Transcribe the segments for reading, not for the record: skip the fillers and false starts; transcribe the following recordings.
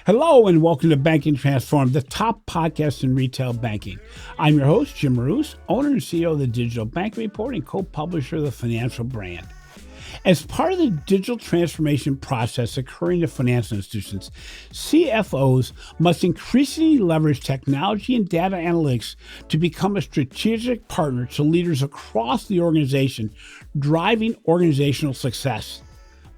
Hello and welcome to Banking Transformed, the top podcast in retail banking. I'm your host, Jim Marous, owner and CEO of the Digital Bank Report and co-publisher of the Financial Brand. As part of the digital transformation process occurring in financial institutions, CFOs must increasingly leverage technology and data analytics to become a strategic partner to leaders across the organization, driving organizational success.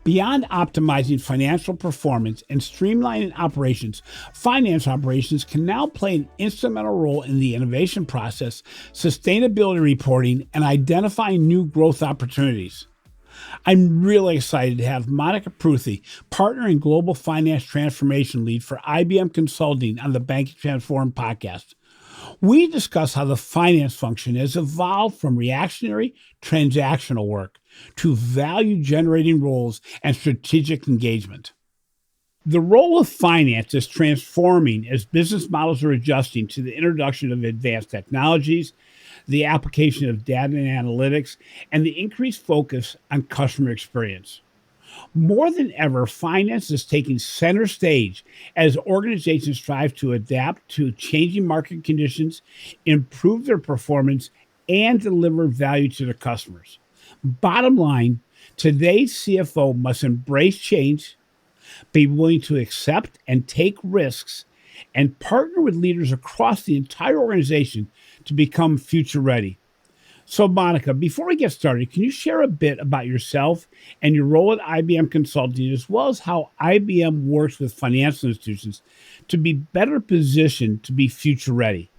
Beyond optimizing financial performance and streamlining operations, finance operations can now play an instrumental role in the innovation process, sustainability reporting, and identifying new growth opportunities. I'm really excited to have Monica Proothi, partner and global finance transformation lead for IBM Consulting on the Banking Transformed podcast. We discuss how the finance function has evolved from reactionary, transactional work to value-generating roles and strategic engagement. The role of finance is transforming as business models are adjusting to the introduction of advanced technologies, the application of data and analytics, and the increased focus on customer experience. More than ever, finance is taking center stage as organizations strive to adapt to changing market conditions, improve their performance, and deliver value to their customers. Bottom line, today's CFO must embrace change, be willing to accept and take risks, and partner with leaders across the entire organization to become future ready. So, Monica, before we get started, can you share a bit about yourself and your role at IBM Consulting, as well as how IBM works with financial institutions to be better positioned to be future ready?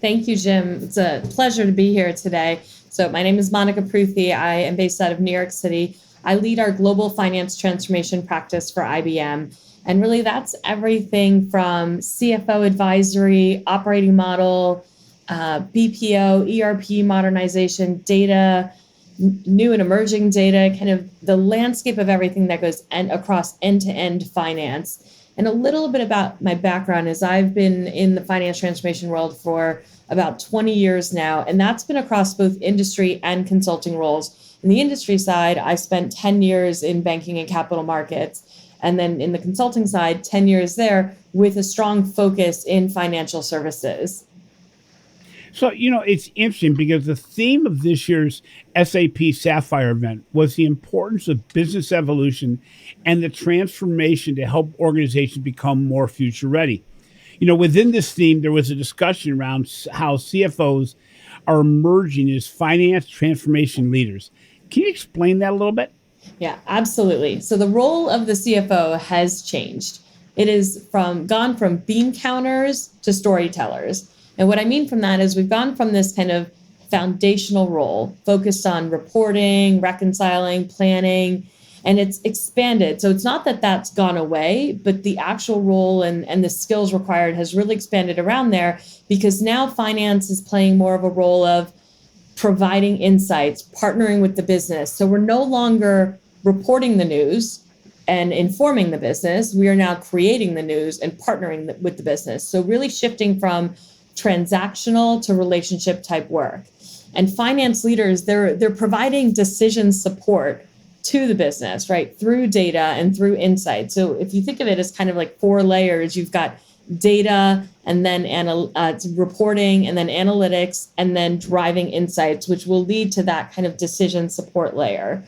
Thank you, Jim. It's a pleasure to be here today. So my name is Monica Proothi. I am based out of New York City. I lead our global finance transformation practice for IBM. And really, that's everything from CFO advisory, operating model, BPO, ERP modernization, data, new and emerging data, kind of the landscape of everything that goes across end-to-end finance. And a little bit about my background is I've been in the finance transformation world for about 20 years now, and that's been across both industry and consulting roles. In the industry side, I spent 10 years in banking and capital markets, and then in the consulting side, 10 years there with a strong focus in financial services. So, it's interesting because the theme of this year's SAP Sapphire event was the importance of business evolution and the transformation to help organizations become more future ready. Within this theme, there was a discussion around how CFOs are emerging as finance transformation leaders. Can you explain that a little bit? Yeah, absolutely. So the role of the CFO has changed. It is gone from bean counters to storytellers. And what I mean from that is we've gone from this kind of foundational role focused on reporting, reconciling, planning, and it's expanded. So it's not that that's gone away, but the actual role and the skills required has really expanded around there because now finance is playing more of a role of providing insights, partnering with the business. So we're no longer reporting the news and informing the business. We are now creating the news and partnering with the business. So really shifting from transactional to relationship type work. And finance leaders, they're providing decision support to the business, right? Through data and through insight. So if you think of it as kind of like 4 layers, you've got data and then reporting and then analytics and then driving insights, which will lead to that kind of decision support layer.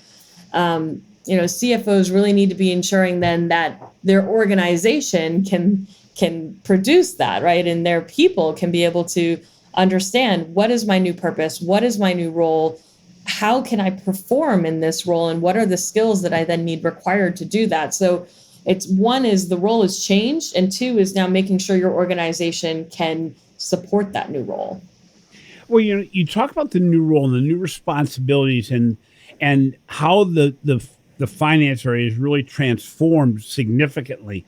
CFOs really need to be ensuring then that their organization can produce that, right? And their people can be able to understand what is my new purpose, what is my new role, how can I perform in this role, and what are the skills that I then need required to do that. So it's one is the role has changed, and 2 is now making sure your organization can support that new role. Well, you talk about the new role and the new responsibilities and how the finance area is really transformed significantly.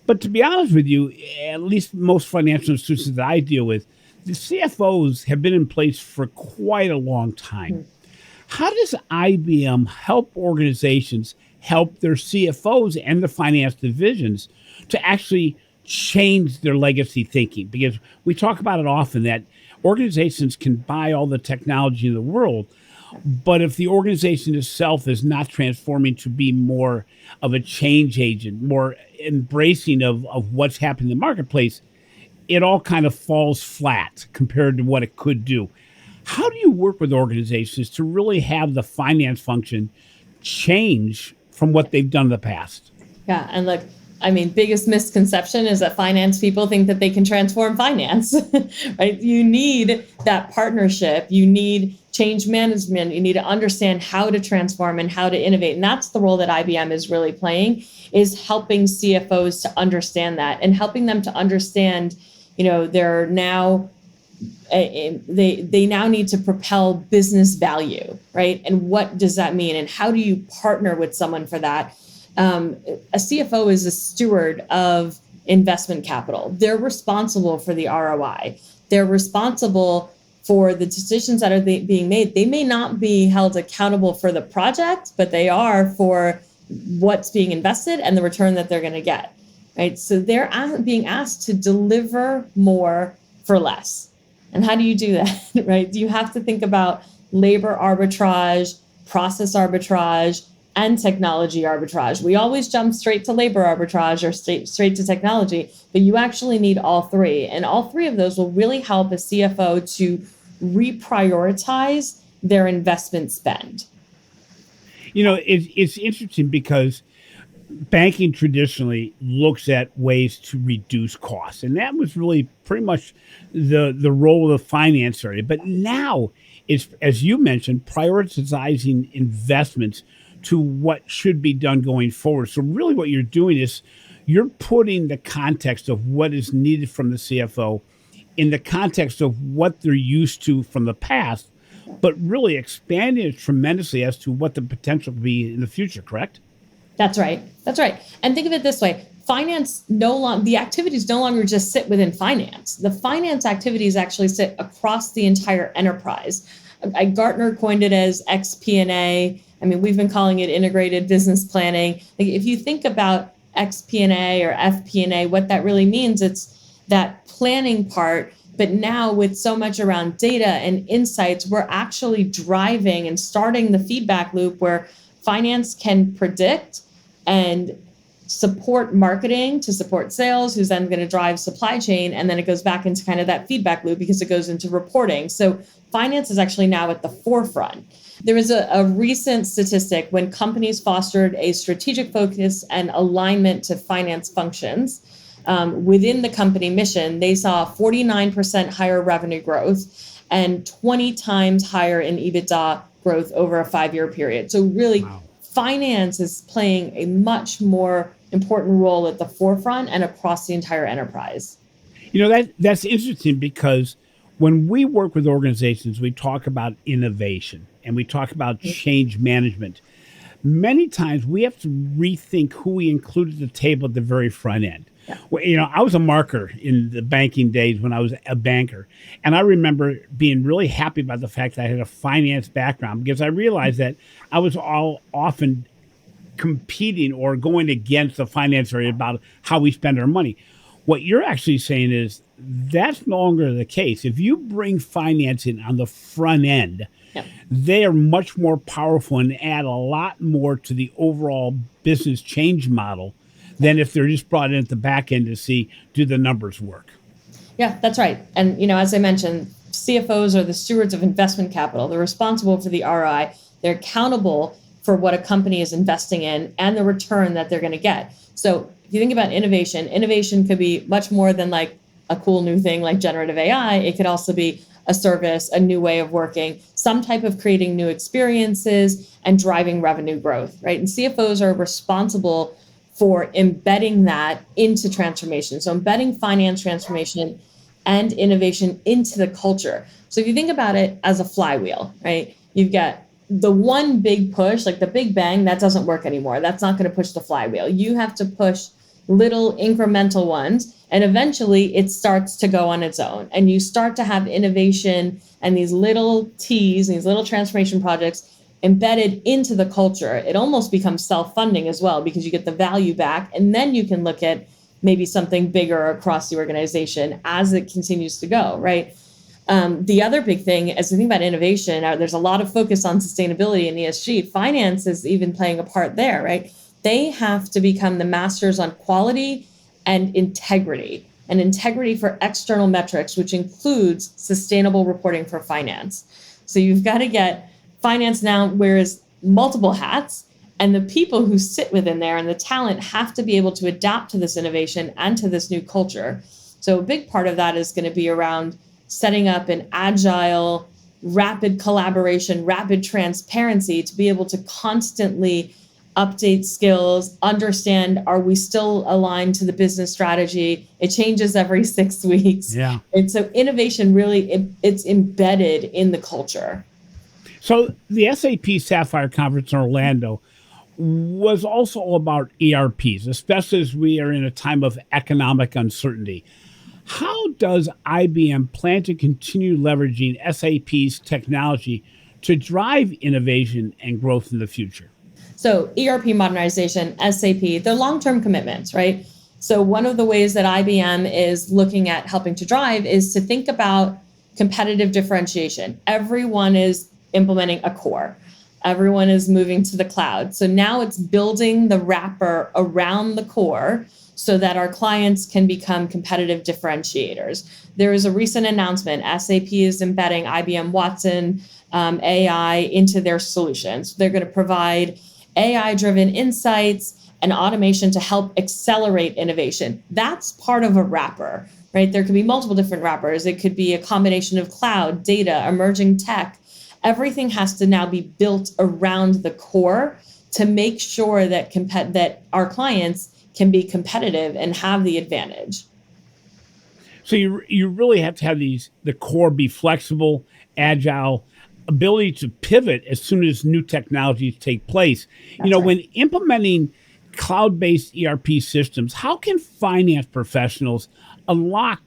But to be honest with you, at least most financial institutions that I deal with, the CFOs have been in place for quite a long time. Mm-hmm. How does IBM help organizations help their CFOs and the finance divisions to actually change their legacy thinking? Because we talk about it often that organizations can buy all the technology in the world, But if the organization itself is not transforming to be more of a change agent, more embracing of what's happening in the marketplace, it all kind of falls flat compared to what it could do. How do you work with organizations to really have the finance function change from what they've done in the past? Yeah. And look, I mean, biggest misconception is that finance people think that they can transform finance, right? You need that partnership. You need change management. You need to understand how to transform and how to innovate. And that's the role that IBM is really playing, is helping CFOs to understand that and helping them to understand, they're now they now need to propel business value, right? And what does that mean? And how do you partner with someone for that? A CFO is a steward of investment capital. They're responsible for the ROI. They're responsible for the decisions that are being made. They may not be held accountable for the project, but they are for what's being invested and the return that they're going to get, right? So they're being asked to deliver more for less. And how do you do that, right? You have to think about labor arbitrage, process arbitrage, and technology arbitrage. We always jump straight to labor arbitrage or straight to technology, but you actually need all three. And all three of those will really help a CFO to reprioritize their investment spend. It's interesting because banking traditionally looks at ways to reduce costs. And that was really pretty much the role of the finance area. But now it's, as you mentioned, prioritizing investments to what should be done going forward. So really what you're doing is you're putting the context of what is needed from the CFO in the context of what they're used to from the past, but really expanding it tremendously as to what the potential will be in the future, correct? That's right. That's right. And think of it this way. The activities no longer just sit within finance. The finance activities actually sit across the entire enterprise. Gartner coined it as XP&A. I mean, we've been calling it integrated business planning. Like, if you think about XP&A or FP&A, what that really means, it's that planning part. But now with so much around data and insights, we're actually driving and starting the feedback loop where finance can predict and support marketing to support sales, who's then going to drive supply chain. And then it goes back into kind of that feedback loop because it goes into reporting. So finance is actually now at the forefront. There was a recent statistic when companies fostered a strategic focus and alignment to finance functions within the company mission, they saw 49% higher revenue growth and 20 times higher in EBITDA growth over a 5-year period. So really, wow. Finance is playing a much more important role at the forefront and across the entire enterprise. That's interesting because when we work with organizations, we talk about innovation and we talk about change management. Many times we have to rethink who we include at the table at the very front end. Yeah. Well, I was a marketer in the banking days when I was a banker. And I remember being really happy about the fact that I had a finance background because I realized that I was often competing or going against the finance area about how we spend our money. What you're actually saying is that's no longer the case. If you bring finance in on the front end, yep, they are much more powerful and add a lot more to the overall business change model than if they're just brought in at the back end to see, do the numbers work? Yeah, that's right. And, as I mentioned, CFOs are the stewards of investment capital. They're responsible for the ROI. They're accountable for what a company is investing in and the return that they're going to get. So if you think about innovation could be much more than like a cool new thing like generative AI. It could also be a service, a new way of working, some type of creating new experiences and driving revenue growth, right? And CFOs are responsible for embedding that into transformation. So embedding finance transformation and innovation into the culture. So if you think about it as a flywheel, right? You've got the one big push, like the big bang, that doesn't work anymore. That's not going to push the flywheel. You have to push little incremental ones, and eventually it starts to go on its own. And you start to have innovation and these little T's, these little transformation projects embedded into the culture. It almost becomes self-funding as well because you get the value back, and then you can look at maybe something bigger across the organization as it continues to go, right? The other big thing, as we think about innovation, there's a lot of focus on sustainability and ESG. Finance is even playing a part there, right? They have to become the masters on quality and integrity for external metrics, which includes sustainable reporting for finance. So you've got to get finance now wears multiple hats, and the people who sit within there and the talent have to be able to adapt to this innovation and to this new culture. So a big part of that is going to be around setting up an agile, rapid collaboration, rapid transparency to be able to constantly update skills, understand, are we still aligned to the business strategy? It changes every 6 weeks. Yeah. And so innovation really, it's embedded in the culture. So the SAP Sapphire Conference in Orlando was also all about ERPs, especially as we are in a time of economic uncertainty. How does IBM plan to continue leveraging SAP's technology to drive innovation and growth in the future? So ERP modernization, SAP, they're long-term commitments, right? So one of the ways that IBM is looking at helping to drive is to think about competitive differentiation. Everyone is implementing a core. Everyone is moving to the cloud. So now it's building the wrapper around the core so that our clients can become competitive differentiators. There is a recent announcement. SAP is embedding IBM Watson AI into their solutions. They're going to provide AI-driven insights and automation to help accelerate innovation. That's part of a wrapper, right? There could be multiple different wrappers. It could be a combination of cloud, data, emerging tech. Everything has to now be built around the core to make sure that that our clients can be competitive and have the advantage. So you really have to have the core be flexible, agile, ability to pivot as soon as new technologies take place. That's right. When implementing cloud-based ERP systems, how can finance professionals unlock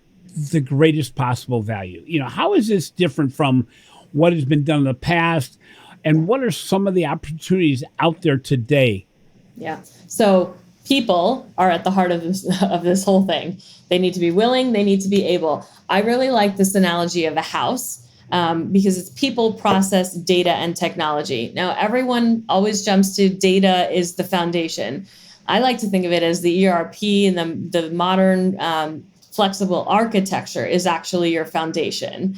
the greatest possible value? How is this different from what has been done in the past, and what are some of the opportunities out there today? Yeah. So people are at the heart of this whole thing. They need to be willing. They need to be able. I really like this analogy of a house. Because it's people, process, data, and technology. Now, everyone always jumps to data is the foundation. I like to think of it as the ERP and the modern flexible architecture is actually your foundation.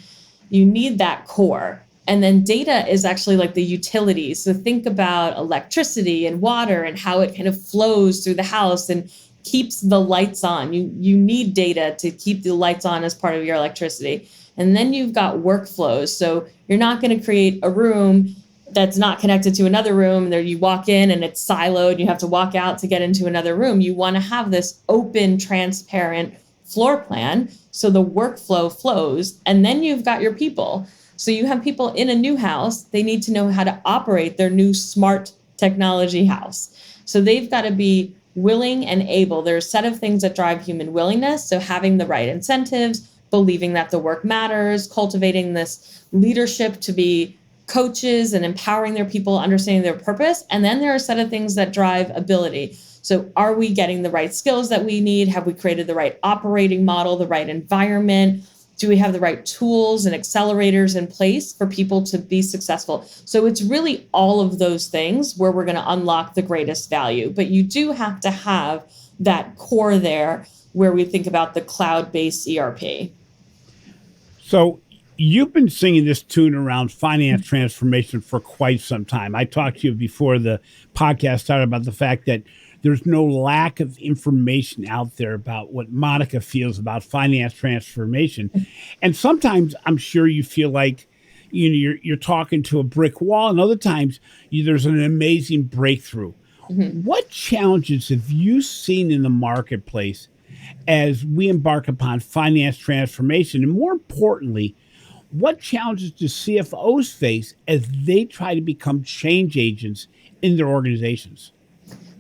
You need that core. And then data is actually like the utilities. So think about electricity and water and how it kind of flows through the house and keeps the lights on. You need data to keep the lights on as part of your electricity. And then you've got workflows. So you're not going to create a room that's not connected to another room. There you walk in and it's siloed. You have to walk out to get into another room. You want to have this open, transparent floor plan so the workflow flows. And then you've got your people. So you have people in a new house. They need to know how to operate their new smart technology house. So they've got to be willing and able. There's a set of things that drive human willingness. So having the right incentives, believing that the work matters, cultivating this leadership to be coaches and empowering their people, understanding their purpose. And then there are a set of things that drive ability. So are we getting the right skills that we need? Have we created the right operating model, the right environment? Do we have the right tools and accelerators in place for people to be successful? So it's really all of those things where we're going to unlock the greatest value. But you do have to have that core there where we think about the cloud-based ERP. So you've been singing this tune around finance transformation for quite some time. I talked to you before the podcast started about the fact that there's no lack of information out there about what Monica feels about finance transformation. And sometimes I'm sure you feel like you're talking to a brick wall, and other times there's an amazing breakthrough. Mm-hmm. What challenges have you seen in the marketplace as we embark upon finance transformation? And more importantly, what challenges do CFOs face as they try to become change agents in their organizations?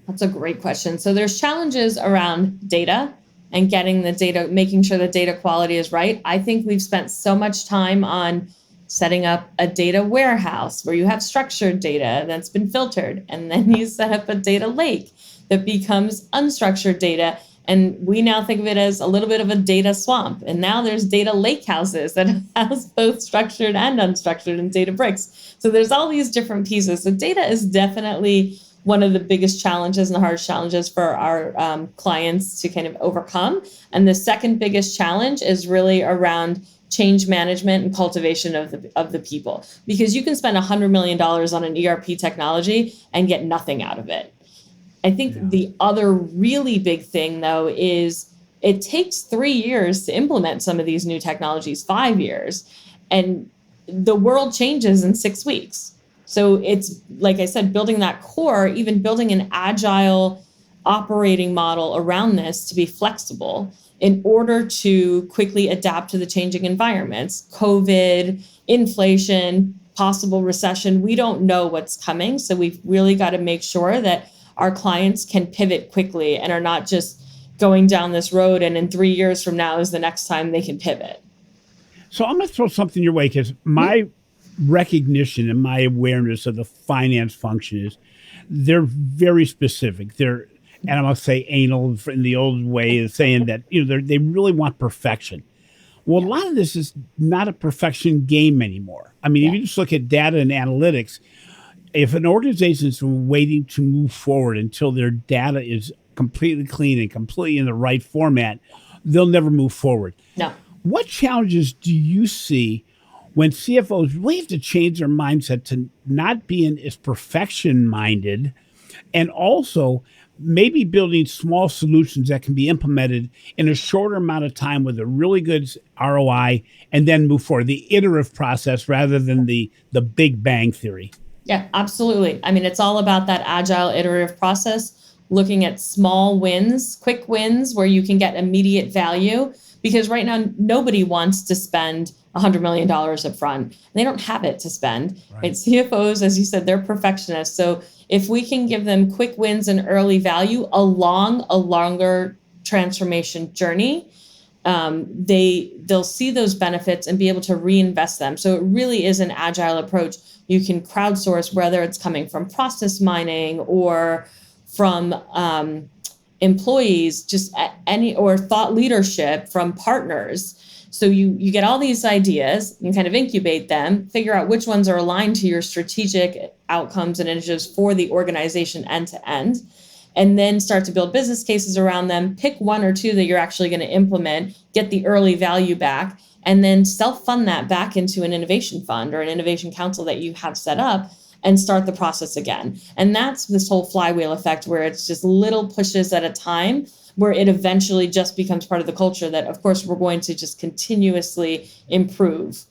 That's a great question. So there's challenges around data and getting the data, making sure the data quality is right. I think we've spent so much time on setting up a data warehouse where you have structured data that's been filtered, and then you set up a data lake that becomes unstructured data. And we now think of it as a little bit of a data swamp. And now there's data lake houses that house both structured and unstructured in Databricks. So there's all these different pieces. So data is definitely one of the biggest challenges and the hardest challenges for our clients to kind of overcome. And the second biggest challenge is really around change management and cultivation of the people, because you can spend $100 million on an ERP technology and get nothing out of it. I think the other really big thing, though, is it takes 3 years to implement some of these new technologies, 5 years, and the world changes in 6 weeks. So it's, like I said, building that core, even building an agile operating model around this to be flexible in order to quickly adapt to the changing environments, COVID, inflation, possible recession. We don't know what's coming. So we've really got to make sure that our clients can pivot quickly and are not just going down this road and in 3 years from now is the next time they can pivot. So I'm going to throw something your way, because my recognition and my awareness of the finance function is they're very specific. They're, and I'm going to say anal in the old way of saying that, they really want perfection. Well, a lot of this is not a perfection game anymore. I mean, if you just look at data and analytics, if an organization is waiting to move forward until their data is completely clean and completely in the right format, they'll never move forward. No. What challenges do you see when CFOs really have to change their mindset to not being as perfection-minded, and also maybe building small solutions that can be implemented in a shorter amount of time with a really good ROI, and then move forward, the iterative process rather than the big bang theory? Yeah, absolutely. I mean, it's all about that agile iterative process, looking at small wins, quick wins where you can get immediate value, because right now nobody wants to spend $100 million up front. They don't have it to spend. Right? CFOs, as you said, they're perfectionists. So if we can give them quick wins and early value along a longer transformation journey, they'll see those benefits and be able to reinvest them. So it really is an agile approach. You can crowdsource, whether it's coming from process mining or from employees, just any, or thought leadership from partners. So you get all these ideas, you kind of incubate them, figure out which ones are aligned to your strategic outcomes and initiatives for the organization end to end, and then start to build business cases around them. Pick one or two that you're actually going to implement, get the early value back, and then self-fund that back into an innovation fund or an innovation council that you have set up, and start the process again. And that's this whole flywheel effect, where it's just little pushes at a time, where it eventually just becomes part of the culture that, of course, we're going to just continuously improve.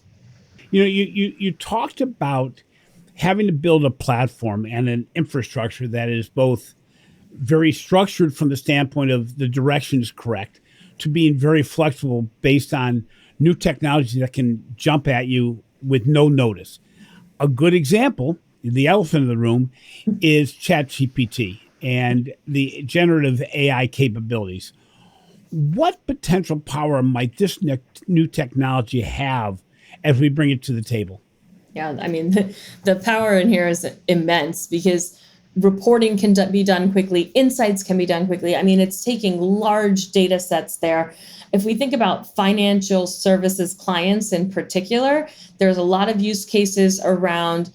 You talked about having to build a platform and an infrastructure that is both very structured from the standpoint of the direction is correct, to being very flexible based on new technology that can jump at you with no notice. A good example, the elephant in the room, is ChatGPT and the generative AI capabilities. What potential power might this new technology have as we bring it to the table? Yeah, I mean, the power in here is immense, because reporting can be done quickly, insights can be done quickly. I mean, it's taking large data sets there. If we think about financial services clients in particular, there's a lot of use cases around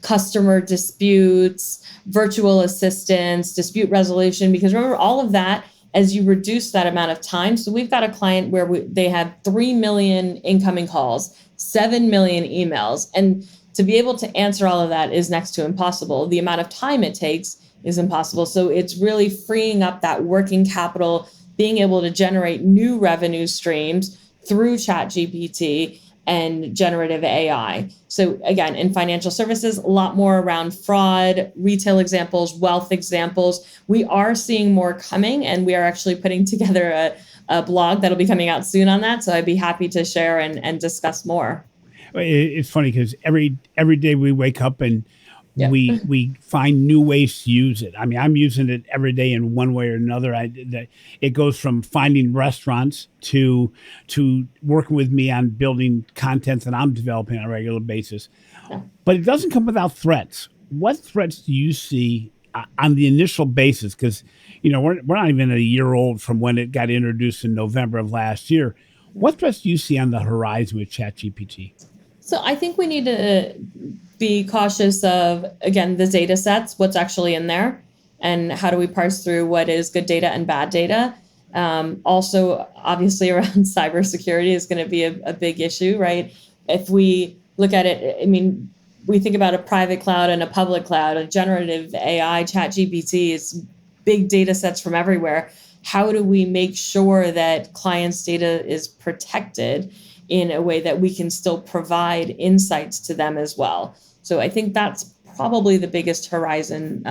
customer disputes, virtual assistants, dispute resolution, because remember, all of that, as you reduce that amount of time. So we've got a client where they have 3 million incoming calls, 7 million emails, and to be able to answer all of that is next to impossible. The amount of time it takes is impossible. So it's really freeing up that working capital, being able to generate new revenue streams through ChatGPT and generative AI. So again, in financial services, a lot more around fraud, retail examples, wealth examples. We are seeing more coming, and we are actually putting together a blog that'll be coming out soon on that. So I'd be happy to share and discuss more. It's funny because every day we wake up and we find new ways to use it. I mean, I'm using it every day in one way or another. It goes from finding restaurants to working with me on building content that I'm developing on a regular basis. Yeah. But it doesn't come without threats. What threats do you see on the initial basis, because we're not even a year old from when it got introduced in November of last year. What threats do you see on the horizon with ChatGPT? So I think we need to be cautious of, again, the data sets, what's actually in there, and how do we parse through what is good data and bad data. Also, obviously, around cybersecurity is going to be a big issue, right? If we look at it, I mean, we think about a private cloud and a public cloud, a generative AI, ChatGPT, is big data sets from everywhere. How do we make sure that clients' data is protected in a way that we can still provide insights to them as well? So I think that's probably the biggest horizon,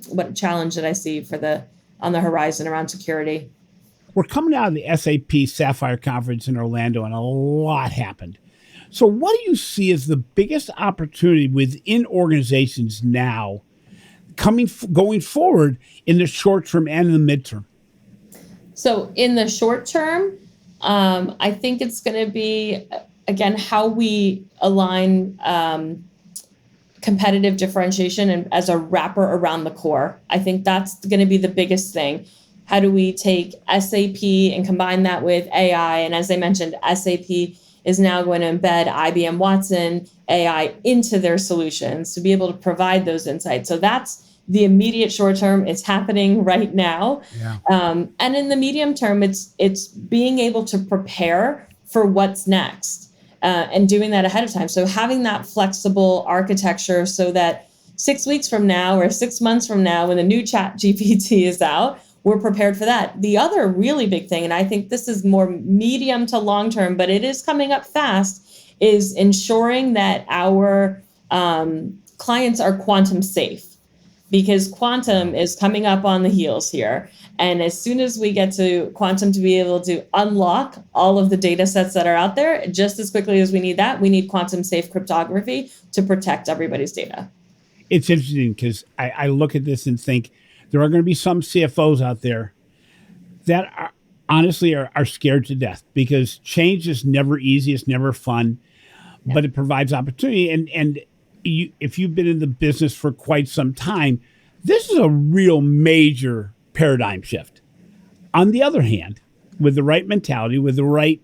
what challenge that I see on the horizon around security. We're coming out of the SAP Sapphire Conference in Orlando, and a lot happened. So what do you see as the biggest opportunity within organizations now, going forward in the short term and in the midterm? So in the short term, I think it's going to be, again, how we align competitive differentiation and as a wrapper around the core. I think that's going to be the biggest thing. How do we take SAP and combine that with AI? And as I mentioned, SAP is now going to embed IBM Watson AI into their solutions to be able to provide those insights. So that's the immediate short term. It's happening right now. Yeah. And in the medium term, it's being able to prepare for what's next and doing that ahead of time. So having that flexible architecture so that 6 weeks from now or 6 months from now, when the new ChatGPT is out, we're prepared for that. The other really big thing, and I think this is more medium to long term, but it is coming up fast, is ensuring that our clients are quantum safe, because quantum is coming up on the heels here. And as soon as we get to quantum to be able to unlock all of the data sets that are out there, just as quickly as we need that, we need quantum safe cryptography to protect everybody's data. It's interesting because I look at this and think, there are going to be some CFOs out there that honestly are scared to death, because change is never easy. It's never fun, but it provides opportunity. And if you've been in the business for quite some time, this is a real major paradigm shift. On the other hand, with the right mentality, with the right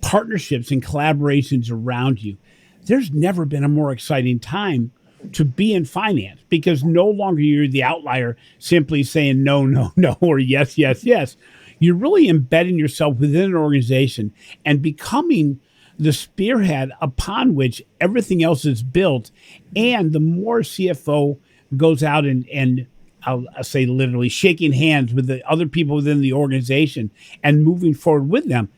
partnerships and collaborations around you, there's never been a more exciting time to be in finance, because no longer you're the outlier simply saying no, no, no, or yes, yes, yes. You're really embedding yourself within an organization and becoming the spearhead upon which everything else is built. And the more CFO goes out and I'll say literally shaking hands with the other people within the organization and moving forward with them,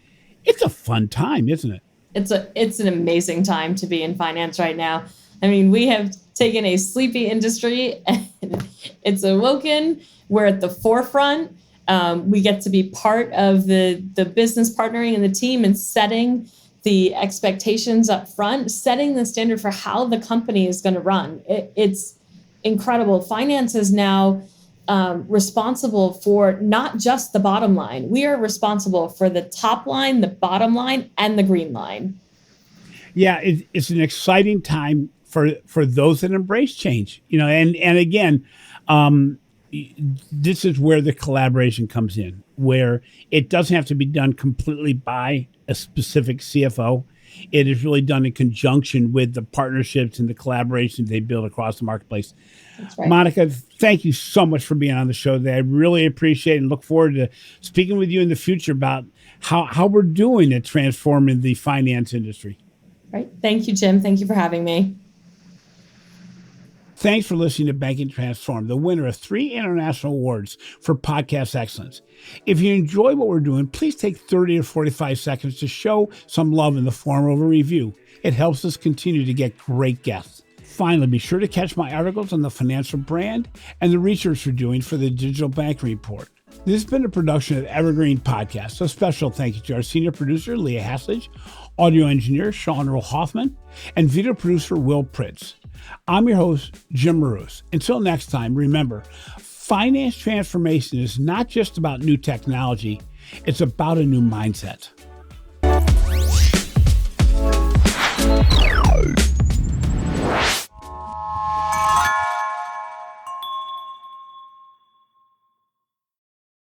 it's a fun time, isn't it? It's an amazing time to be in finance right now. I mean, we have taken a sleepy industry and it's awoken. We're at the forefront. We get to be part of the business partnering and the team and setting the expectations up front, setting the standard for how the company is going to run. It's incredible. Finance is now responsible for not just the bottom line. We are responsible for the top line, the bottom line, and the green line. Yeah, it's an exciting time for those that embrace change. And again, this is where the collaboration comes in, where it doesn't have to be done completely by a specific CFO. It is really done in conjunction with the partnerships and the collaborations they build across the marketplace. That's right. Monica, thank you so much for being on the show today. I really appreciate it and look forward to speaking with you in the future about how we're doing at transforming the finance industry. Right. Thank you, Jim. Thank you for having me. Thanks for listening to Banking Transformed, the winner of 3 international awards for podcast excellence. If you enjoy what we're doing, please take 30 or 45 seconds to show some love in the form of a review. It helps us continue to get great guests. Finally, be sure to catch my articles on the financial brand and the research we're doing for the Digital Banking Report. This has been a production of Evergreen Podcast. A special thank you to our senior producer, Leah Haslage, audio engineer, Sean Earl Hoffman, and video producer, Will Pritz. I'm your host, Jim Marous. Until next time, remember, finance transformation is not just about new technology, it's about a new mindset.